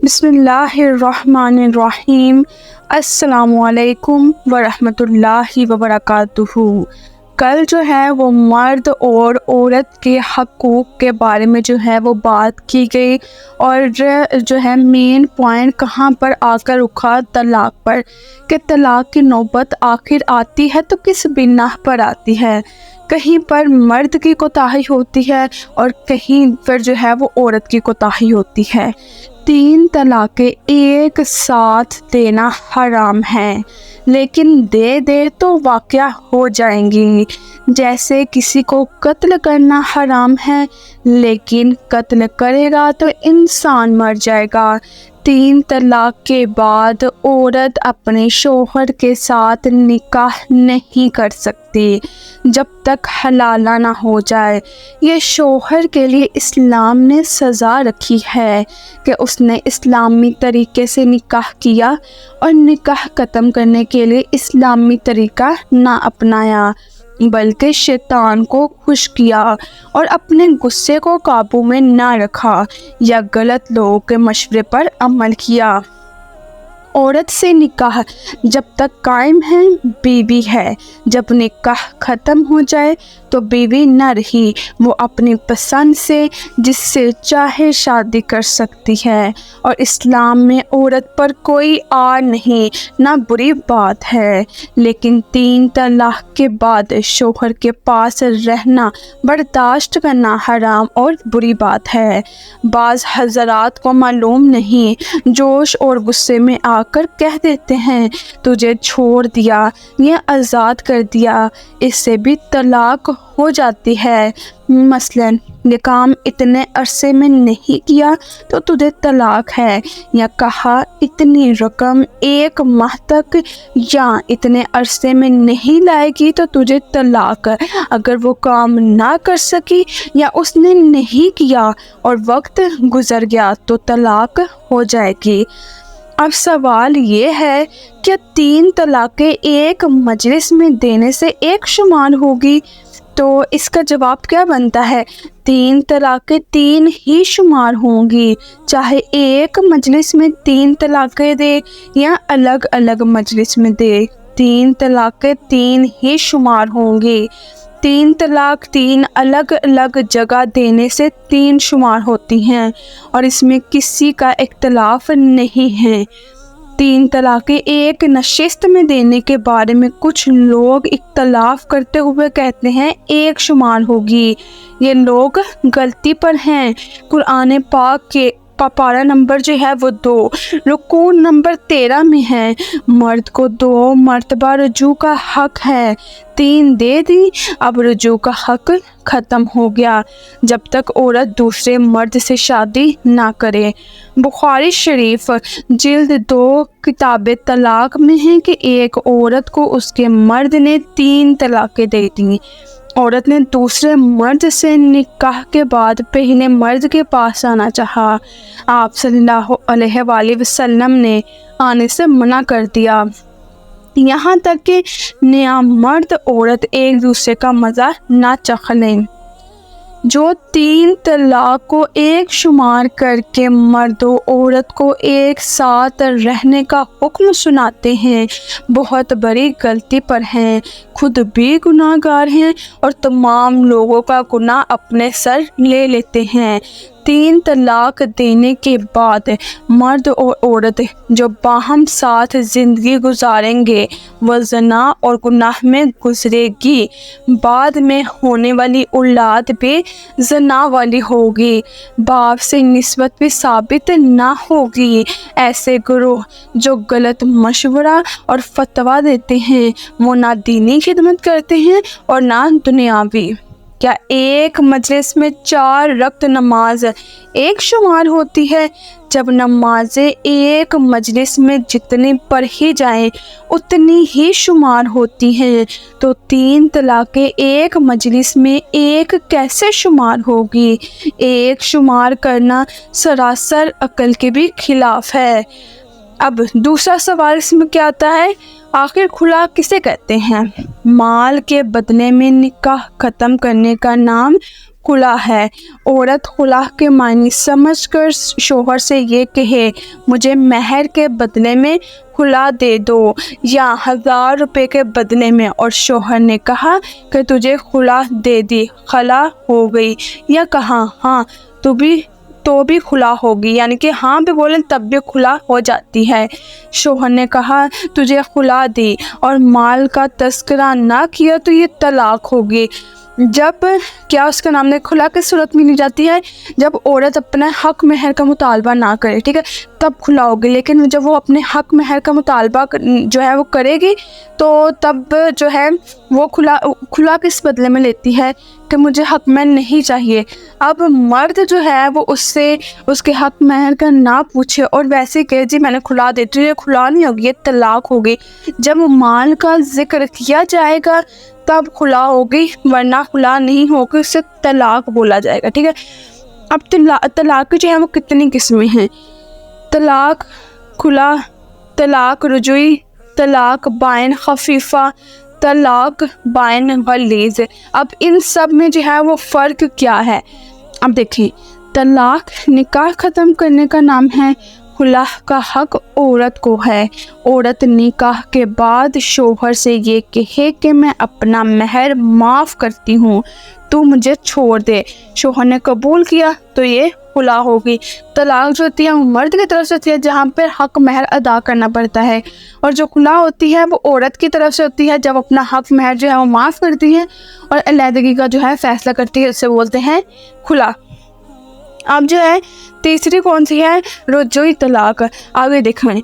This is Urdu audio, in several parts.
بسم اللہ الرحمن الرحیم۔ السلام علیکم ورحمۃ اللہ وبرکاتہ۔ کل جو ہے وہ مرد اور عورت کے حقوق کے بارے میں جو ہے وہ بات کی گئی، اور جو ہے مین پوائنٹ کہاں پر آ کر رکا؟ طلاق پر، کہ طلاق کی نوبت آخر آتی ہے تو کس بنا پر آتی ہے؟ کہیں پر مرد کی کوتاہی ہوتی ہے اور کہیں پر جو ہے وہ عورت کی کوتاہی ہوتی ہے۔ 3 طلاقیں ایک ساتھ دینا حرام ہے، لیکن دے تو واقعہ ہو جائیں گی۔ جیسے کسی کو قتل کرنا حرام ہے، لیکن قتل کرے گا تو انسان مر جائے گا۔ 3 طلاق کے بعد عورت اپنے شوہر کے ساتھ نکاح نہیں کر سکتی جب تک حلالہ نہ ہو جائے۔ یہ شوہر کے لیے اسلام نے سزا رکھی ہے کہ اس نے اسلامی طریقے سے نکاح کیا اور نکاح ختم کرنے کے لیے اسلامی طریقہ نہ اپنایا، بلکہ شیطان کو خوش کیا اور اپنے غصے کو قابو میں نہ رکھا یا غلط لوگوں کے مشورے پر عمل کیا۔ عورت سے نکاح جب تک قائم ہے بیوی ہے، جب نکاح ختم ہو جائے تو بیوی نہ رہی، وہ اپنی پسند سے جس سے چاہے شادی کر سکتی ہے، اور اسلام میں عورت پر کوئی آر نہیں، نہ بری بات ہے۔ لیکن 3 طلاق کے بعد شوہر کے پاس رہنا برداشت کرنا حرام اور بری بات ہے۔ بعض حضرات کو معلوم نہیں، جوش اور غصے میں آ کر کہہ دیتے ہیں تجھے چھوڑ دیا یا آزاد کر دیا، اس سے بھی طلاق ہو جاتی ہے۔ مثلاً یہ کام اتنے عرصے میں نہیں کیا تو تجھے طلاق ہے، یا کہا اتنی رقم 1 ماہ تک یا اتنے عرصے میں نہیں لائے گی تو تجھے طلاق۔ اگر وہ کام نہ کر سکی یا اس نے نہیں کیا اور وقت گزر گیا تو طلاق ہو جائے گی۔ اب سوال یہ ہے کہ 3 طلاقیں ایک مجلس میں دینے سے ایک شمار ہوگی؟ تو اس کا جواب کیا بنتا ہے؟ 3 طلاقیں 3 ہی شمار ہوں گی، چاہے ایک مجلس میں 3 طلاقیں دے یا الگ الگ مجلس میں دے، 3 طلاقیں 3 ہی شمار ہوں گی۔ 3 طلاق 3 الگ الگ جگہ دینے سے 3 شمار ہوتی ہیں، اور اس میں کسی کا اختلاف نہیں ہے۔ 3 طلاقیں ایک نشست میں دینے کے بارے میں کچھ لوگ اختلاف کرتے ہوئے کہتے ہیں 1 شمار ہوگی۔ یہ لوگ غلطی پر ہیں۔ قرآن پاک کے پارہ نمبر جو ہے وہ 2 رکوع نمبر 13 میں ہے، مرد کو 2 مرتبہ رجوع کا حق ہے، 3 دے دی، اب رجوع کا حق ختم ہو گیا جب تک عورت دوسرے مرد سے شادی نہ کرے۔ بخاری شریف جلد 2 کتاب طلاق میں ہے کہ ایک عورت کو اس کے مرد نے 3 طلاقیں دے دیں۔ عورت نے دوسرے مرد سے نکاح کے بعد پہلے مرد کے پاس آنا چاہا، آپ صلی اللہ علیہ وآلہ وسلم نے آنے سے منع کر دیا، یہاں تک کہ نیا مرد عورت ایک دوسرے کا مزہ نہ چکھ لیں۔ جو 3 طلاق کو ایک شمار کر کے مرد و عورت کو ایک ساتھ رہنے کا حکم سناتے ہیں، بہت بڑی غلطی پر ہیں، خود بھی گناہ گار ہیں اور تمام لوگوں کا گناہ اپنے سر لے لیتے ہیں۔ 3 طلاق دینے کے بعد مرد اور عورت جو باہم ساتھ زندگی گزاریں گے وہ زنا اور گناہ میں گزرے گی، بعد میں ہونے والی اولاد بھی زنا والی ہوگی، باپ سے نسبت بھی ثابت نہ ہوگی۔ ایسے گروہ جو غلط مشورہ اور فتویٰ دیتے ہیں وہ نہ دینی خدمت کرتے ہیں اور نہ دنیاوی۔ کیا ایک مجلس میں 4 رکعت نماز ایک شمار ہوتی ہے؟ جب نمازیں ایک مجلس میں جتنی پڑھی جائیں اتنی ہی شمار ہوتی ہیں، تو 3 طلاقیں ایک مجلس میں ایک کیسے شمار ہوگی؟ ایک شمار کرنا سراسر عقل کے بھی خلاف ہے۔ اب دوسرا سوال اس میں کیا آتا ہے؟ آخر خلا کسے کہتے ہیں؟ مال کے بدلے میں نکاح ختم کرنے کا نام خلا ہے۔ عورت خلا کے معنی سمجھ کر شوہر سے یہ کہے مجھے مہر کے بدلے میں خلا دے دو یا 1000 روپے کے بدلے میں، اور شوہر نے کہا کہ تجھے خلا دے دی، خلا ہو گئی، یا کہا ہاں تو بھی خلا ہوگی، یعنی کہ ہاں بھی بولے تب بھی خلا ہو جاتی ہے۔ شوہر نے کہا تجھے خلا دی اور مال کا تذکرہ نہ کیا تو یہ طلاق ہوگی۔ جب کیا اس کا نام نے خلا کس صورت میں لی جاتی ہے؟ جب عورت اپنا حق مہر کا مطالبہ نہ کرے، ٹھیک ہے، تب خلا ہوگی۔ لیکن جب وہ اپنے حق مہر کا مطالبہ جو ہے وہ کرے گی تو تب جو ہے وہ خلا کس بدلے میں لیتی ہے کہ مجھے حق مہر نہیں چاہیے۔ اب مرد جو ہے وہ اس کے حق مہر کا نہ پوچھے اور ویسے کہ جی میں نے خلا دے دی، یہ خلا نہیں ہوگی، یہ طلاق ہوگی۔ جب مال کا ذکر کیا جائے گا تب خلا ہوگی، ورنہ خلا نہیں ہوگی، اسے طلاق بولا جائے گا، ٹھیک ہے۔ اب طلاق کی جو ہے وہ کتنی قسمیں ہیں؟ طلاق خلا، طلاق رجوعی، طلاق بائن خفیفہ، طلاق بائن غلیظ۔ اب ان سب میں جو ہے وہ فرق کیا ہے؟ اب دیکھیں، طلاق نکاح ختم کرنے کا نام ہے، خلا کا حق عورت کو ہے۔ عورت نکاح کے بعد شوہر سے یہ کہے کہ میں اپنا مہر معاف کرتی ہوں، تو مجھے چھوڑ دے، شوہر نے قبول کیا تو یہ خلا ہوگی۔ طلاق جو ہوتی ہے وہ مرد کی طرف سے ہوتی ہے جہاں پہ حق مہر ادا کرنا پڑتا ہے، اور جو خلا ہوتی ہے وہ عورت کی طرف سے ہوتی ہے جب اپنا حق مہر جو ہے وہ معاف کرتی ہے اور علیحدگی کا جو ہے فیصلہ کرتی ہے، اسے بولتے ہیں خلا۔ اب جو ہے تیسری کون سی ہے؟ رجوعی طلاق۔ آگے دیکھیں،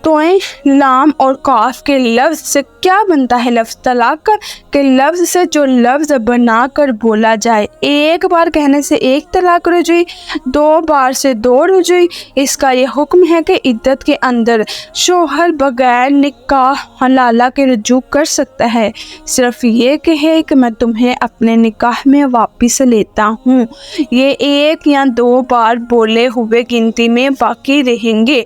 توئیں لام اور کاف کے لفظ سے کیا بنتا ہے لفظ طلاق کا؟ کہ لفظ سے جو لفظ بنا کر بولا جائے، ایک بار کہنے سے ایک طلاق رجوعی، 2 بار سے 2 رجوعی۔ اس کا یہ حکم ہے کہ عدت کے اندر شوہر بغیر نکاح حلالہ کے رجوع کر سکتا ہے، صرف یہ کہے کہ میں تمہیں اپنے نکاح میں واپس لیتا ہوں۔ یہ 1 یا 2 بار بولے ہوئے گنتی میں باقی رہیں گے۔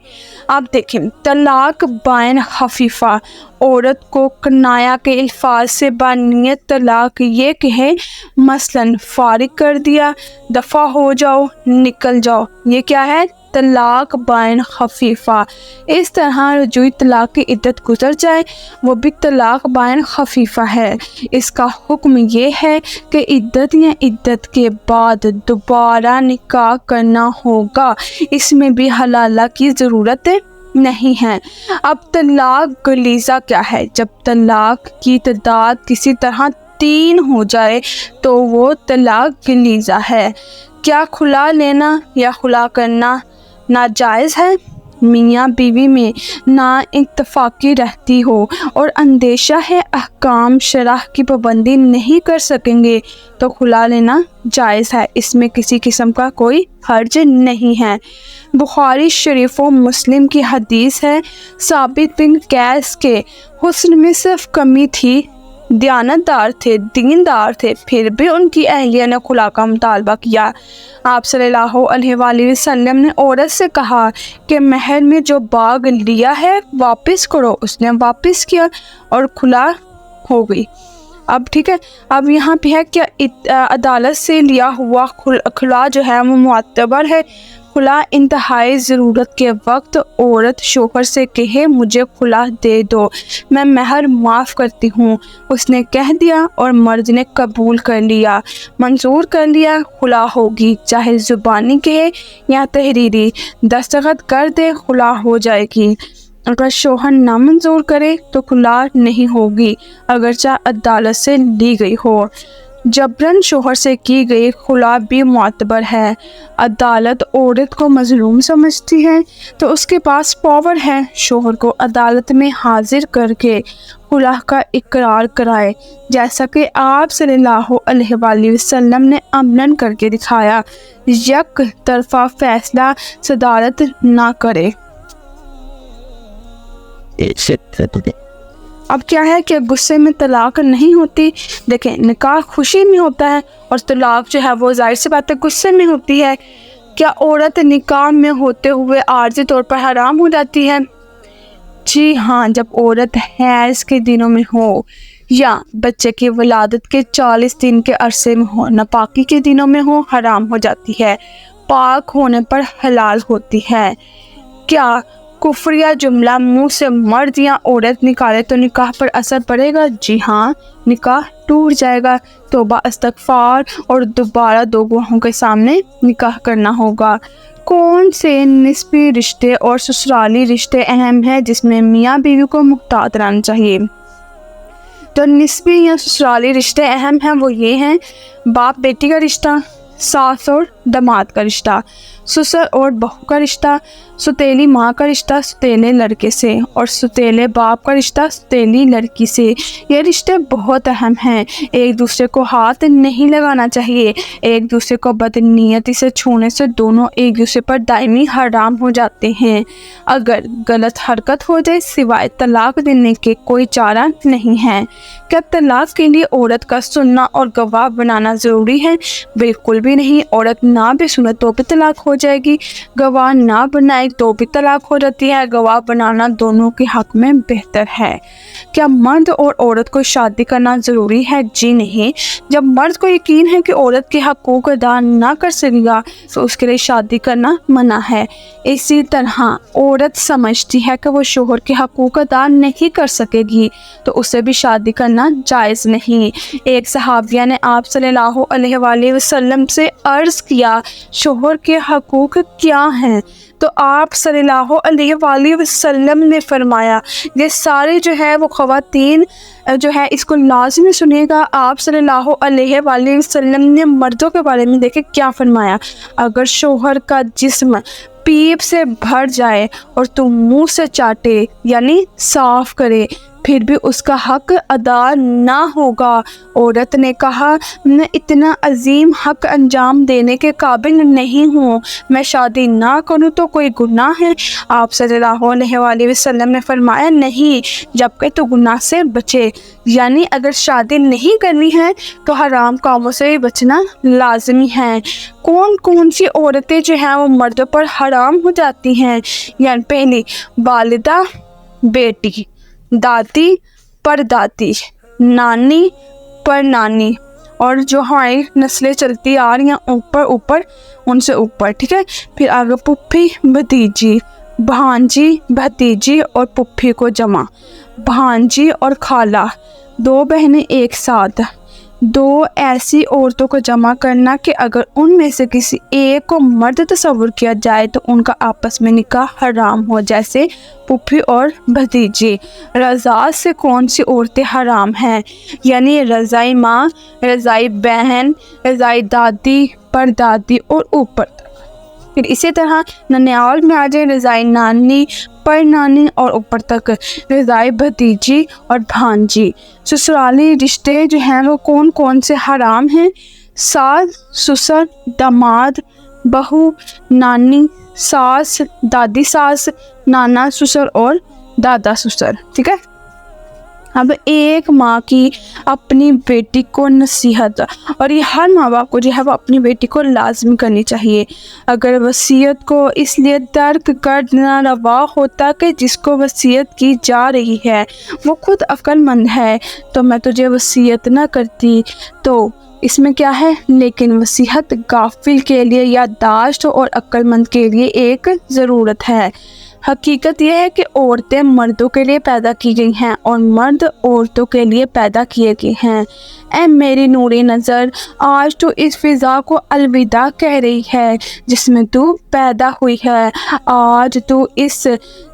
اب دیکھیں، طلاق بائن خفیفہ، عورت کو کنایا کے الفاظ سے بانیت طلاق یہ کہے مثلاً فارغ کر دیا، دفع ہو جاؤ، نکل جاؤ، یہ کیا ہے؟ طلاق بائن خفیفہ۔ اس طرح رجوعی طلاق کی عدت گزر جائے وہ بھی طلاق بائن خفیفہ ہے۔ اس کا حکم یہ ہے کہ عدت یا عدت کے بعد دوبارہ نکاح کرنا ہوگا، اس میں بھی حلالہ کی ضرورت نہیں ہے۔ اب طلاق غلیظہ کیا ہے؟ جب طلاق کی تعداد کسی طرح 3 ہو جائے تو وہ طلاق غلیظہ ہے۔ کیا خلا لینا یا خلا کرنا ناجائز ہے؟ میاں بیوی میں نا اتفاقی رہتی ہو اور اندیشہ ہے احکام شرع کی پابندی نہیں کر سکیں گے تو خلا لینا جائز ہے، اس میں کسی قسم کا کوئی حرج نہیں ہے۔ بخاری شریف و مسلم کی حدیث ہے، ثابت بن قیس کے حسن میں صرف کمی تھی، دیانتدار تھے، دیندار تھے، پھر بھی ان کی اہلیہ نے خلا کا مطالبہ کیا۔ آپ صلی اللہ علیہ وآلہ وسلم نے عورت سے کہا کہ مہر میں جو باغ لیا ہے واپس کرو، اس نے واپس کیا اور خلا ہو گئی۔ اب ٹھیک ہے، اب یہاں پہ ہے کہ عدالت سے لیا ہوا خلا جو ہے وہ معتبر ہے۔ خلا انتہائی ضرورت کے وقت عورت شوہر سے کہے مجھے خلا دے دو، میں مہر معاف کرتی ہوں، اس نے کہہ دیا اور مرد نے قبول کر لیا، منظور کر لیا، خلا ہوگی، چاہے زبانی کہے یا تحریری، دستخط کر دے، خلا ہو جائے گی۔ اگر شوہر نہ منظور کرے تو خلا نہیں ہوگی اگرچہ عدالت سے لی گئی ہو۔ جبراً شوہر سے کی گئی خلا بھی معتبر ہے۔ عدالت عورت کو مظلوم سمجھتی ہے تو اس کے پاس پاور ہے شوہر کو عدالت میں حاضر کر کے خلا کا اقرار کرائے، جیسا کہ آپ صلی اللہ علیہ وآلہ وسلم نے عملاً کر کے دکھایا۔ یک طرفہ فیصلہ صدارت نہ کرے۔ اب کیا ہے کہ غصے میں طلاق نہیں ہوتی۔ دیکھیں، نکاح خوشی میں ہوتا ہے اور طلاق جو ہے وہ ظاہر سی بات ہے غصے میں ہوتی ہے۔ کیا عورت نکاح میں ہوتے ہوئے عارضی طور پر حرام ہو جاتی ہے؟ جی ہاں، جب عورت حیض کے دنوں میں ہو، یا بچے کی ولادت کے 40 دن کے عرصے میں ہو، ناپاکی کے دنوں میں ہو، حرام ہو جاتی ہے، پاک ہونے پر حلال ہوتی ہے۔ کیا کفر یا جملہ منہ سے مرد یا عورت نکالے تو نکاح پر اثر پڑے گا؟ جی ہاں، نکاح ٹوٹ جائے گا۔ توبہ، استغفار اور دوبارہ 2 گواہوں کے سامنے نکاح کرنا ہوگا۔ کون سے نسبی رشتے اور سسرالی رشتے اہم ہیں جس میں میاں بیوی کو محتاط رہنا چاہیے؟ تو نسبی یا سسرالی رشتے اہم ہیں، وہ یہ ہیں: باپ بیٹی کا رشتہ، ساس اور داماد کا رشتہ، سسر اور بہو کا رشتہ، ستیلی ماں کا رشتہ ستیلے لڑکے سے، اور ستیلے باپ کا رشتہ ستیلی لڑکی سے۔ یہ رشتے بہت اہم ہیں۔ ایک دوسرے کو ہاتھ نہیں لگانا چاہیے۔ ایک دوسرے کو بدنیتی سے چھونے سے دونوں ایک دوسرے پر دائمی حرام ہو جاتے ہیں۔ اگر غلط حرکت ہو جائے سوائے طلاق دینے کے کوئی چارہ نہیں ہے۔ کیا طلاق کے لیے عورت کا سننا اور گواہ بنانا ضروری ہے؟ بالکل بھی نہیں۔ عورت نہ بھی سنے تو بھی طلاق ہو جائے گی، گواہ نہ بنائے تو بھی طلاق ہو جاتی ہے۔ گواہ بنانا دونوں کے حق میں بہتر ہے۔ کیا مرد اور عورت کو شادی کرنا ضروری ہے؟ جی نہیں۔ جب مرد کو یقین ہے کہ عورت کے حقوق ادا نہ کر سکے گا تو اس کے لیے شادی کرنا منع ہے۔ اسی طرح عورت سمجھتی ہے کہ وہ شوہر کے حقوق ادا نہیں کر سکے گی تو اسے بھی شادی کرنا جائز نہیں۔ ایک صحابیہ نے آپ صلی اللہ علیہ وآلہ وسلم سے عرض کیا، شوہر کے حقوق کیا ہیں؟ تو آپ صلی اللہ علیہ وآلہ وسلم نے فرمایا، یہ سارے جو ہے وہ خواتین جو ہے اس کو لازمی سنیے گا۔ آپ صلی اللہ علیہ وآلہ وسلم نے مردوں کے بارے میں دیکھے کیا فرمایا، اگر شوہر کا جسم پیپ سے بھر جائے اور تم منہ سے چاٹے یعنی صاف کرے پھر بھی اس کا حق ادا نہ ہوگا۔ عورت نے کہا، میں اتنا عظیم حق انجام دینے کے قابل نہیں ہوں، میں شادی نہ کروں تو کوئی گناہ ہے؟ آپ صلی اللہ علیہ وآلہ وسلم نے فرمایا، نہیں، جبکہ تو گناہ سے بچے، یعنی اگر شادی نہیں کرنی ہے تو حرام کاموں سے بھی بچنا لازمی ہے۔ کون کون سی عورتیں جو ہیں وہ مردوں پر حرام ہو جاتی ہیں؟ یعنی پہلی، والدہ، بیٹی، دادی، پردادی، نانی، پرنانی، اور جو ہماری نسلیں چلتی آ رہی ہیں اوپر ان سے اوپر، ٹھیک ہے؟ پھر آگے پھوپھی، بھتیجی، بھانجی، بھتیجی اور پھوپھی کو جمع، بھانجی اور خالہ، 2 بہنیں ایک ساتھ، 2 ایسی عورتوں کو جمع کرنا کہ اگر ان میں سے کسی ایک کو مرد تصور کیا جائے تو ان کا آپس میں نکاح حرام ہو، جیسے پھوپھی اور بھتیجی۔ رضاعت سے کون سی عورتیں حرام ہیں؟ یعنی رضائی ماں، رضائی بہن، رضائی دادی، پردادی اور اوپر تک۔ پھر اسی طرح ننیال میں آ جائے رضائی نانی، پرنانی اور اوپر تک، رضائی بھتیجی اور بھانجی۔ سسرالی رشتے جو ہیں وہ کون کون سے حرام ہیں؟ ساس، سسر، داماد، بہو، نانی، ساس، دادی ساس، نانا سسر اور دادا سسر، ٹھیک ہے؟ اب ایک ماں کی اپنی بیٹی کو نصیحت، اور یہ ہر ماں باپ کو جو ہے وہ اپنی بیٹی کو لازمی کرنی چاہیے۔ اگر وصیت کو اس لیے ترک کر دینا روا ہوتا کہ جس کو وصیت کی جا رہی ہے وہ خود عقل مند ہے تو میں تجھے وصیت نہ کرتی، تو اس میں کیا ہے؟ لیکن وصیت غافل کے لیے یادداشت اور عقل مند کے لیے ایک ضرورت ہے۔ حقیقت یہ ہے کہ عورتیں مردوں کے لیے پیدا کی گئی ہیں اور مرد عورتوں کے لیے پیدا کیے گئے ہیں۔ اے میری نوری نظر، آج تو اس فضا کو الوداع کہہ رہی ہے جس میں تو پیدا ہوئی ہے۔ آج تو اس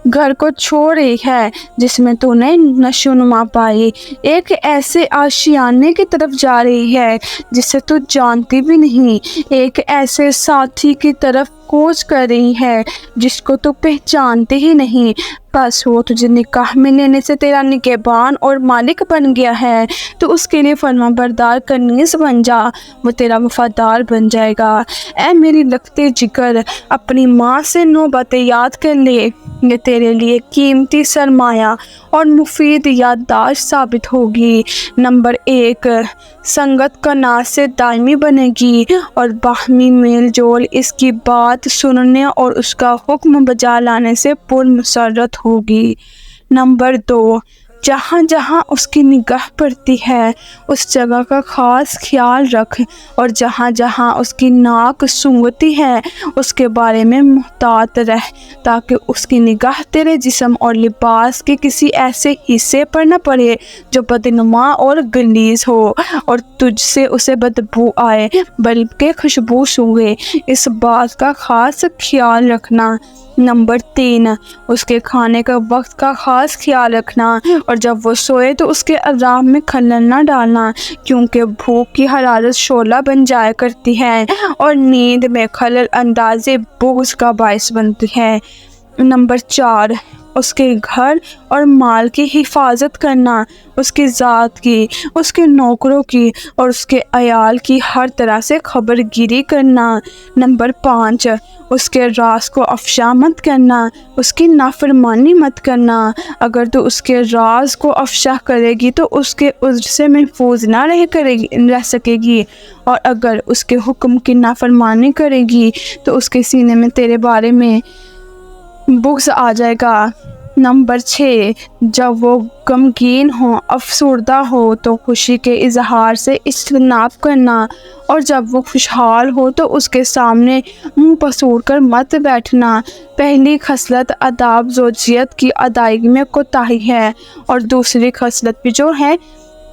گھر کو چھوڑ رہی ہے جس میں تو نے نشو نما پائی، ایک ایسے آشیانے کی طرف جا رہی ہے جسے تو جانتی بھی نہیں، ایک ایسے ساتھی کی طرف کوچ کر رہی ہے جس کو تو پہچانتے ہی نہیں۔ بس وہ تجھے نکاح میں لینے سے تیرا نگہبان اور مالک بن گیا ہے تو اس کے لیے فرما بردار کنیز بن جا، وہ تیرا وفادار بن جائے گا۔ اے میری لگتے جگر، اپنی ماں سے 9 باتیں یاد کر لے، یہ تیرے لیے قیمتی سرمایہ اور مفید یادداشت ثابت ہوگی۔ نمبر 1، سنگت کا ناز سے دائمی بنے گی اور باہمی میل جول اس کی بات سننے اور اس کا حکم بجا لانے سے پر مسرت ہوگی۔ نمبر 2، جہاں جہاں اس کی نگاہ پڑتی ہے اس جگہ کا خاص خیال رکھ، اور جہاں جہاں اس کی ناک سونگھتی ہے اس کے بارے میں محتاط رہ، تاکہ اس کی نگاہ تیرے جسم اور لباس کے کسی ایسے حصے پر نہ پڑے جو بدنما اور غلیظ ہو اور تجھ سے اسے بدبو آئے، بلکہ خوشبو سونگھے۔ اس بات کا خاص خیال رکھنا۔ نمبر 3، اس کے کھانے کا وقت کا خاص خیال رکھنا، اور جب وہ سوئے تو اس کے آرام میں خلل نہ ڈالنا، کیونکہ بھوک کی حرارت شعلہ بن جایا کرتی ہے اور نیند میں خلل اندازی بغض کا باعث بنتی ہے۔ نمبر 4، اس کے گھر اور مال کی حفاظت کرنا، اس کی ذات کی، اس کے نوکروں کی اور اس کے عیال کی ہر طرح سے خبر گیری کرنا۔ نمبر 5، اس کے راز کو افشا مت کرنا، اس کی نافرمانی مت کرنا۔ اگر تو اس کے راز کو افشا کرے گی تو اس کے عذر سے محفوظ نہ رہ سکے گی، اور اگر اس کے حکم کی نافرمانی کرے گی تو اس کے سینے میں تیرے بارے میں بغض آ جائے گا۔ نمبر 6، جب وہ غمگین ہو، افسردہ ہو تو خوشی کے اظہار سے اجتناب کرنا، اور جب وہ خوشحال ہو تو اس کے سامنے منہ پسور کر مت بیٹھنا۔ پہلی خصلت آداب زوجیت کی ادائیگی میں کوتاہی ہے، اور دوسری خصلت بھی جو ہے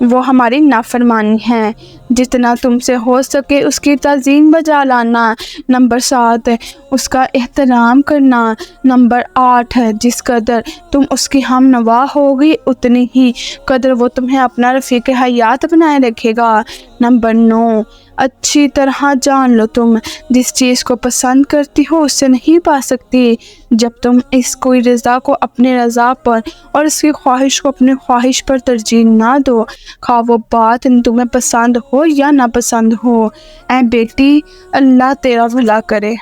وہ ہماری نافرمانی ہے۔ جتنا تم سے ہو سکے اس کی تعظیم بجا لانا۔ نمبر 7، اس کا احترام کرنا۔ نمبر 8، جس قدر تم اس کی ہم نوا ہوگی اتنی ہی قدر وہ تمہیں اپنا رفیق حیات بنائے رکھے گا۔ نمبر 9، اچھی طرح جان لو تم جس چیز کو پسند کرتی ہو اسے نہیں پا سکتی جب تم اس کوئی رضا کو اپنی رضا پر اور اس کی خواہش کو اپنی خواہش پر ترجیح نہ دو، خواہ وہ بات تمہیں پسند ہو یا نہ پسند ہو۔ اے بیٹی، اللہ تیرا بھلا کرے۔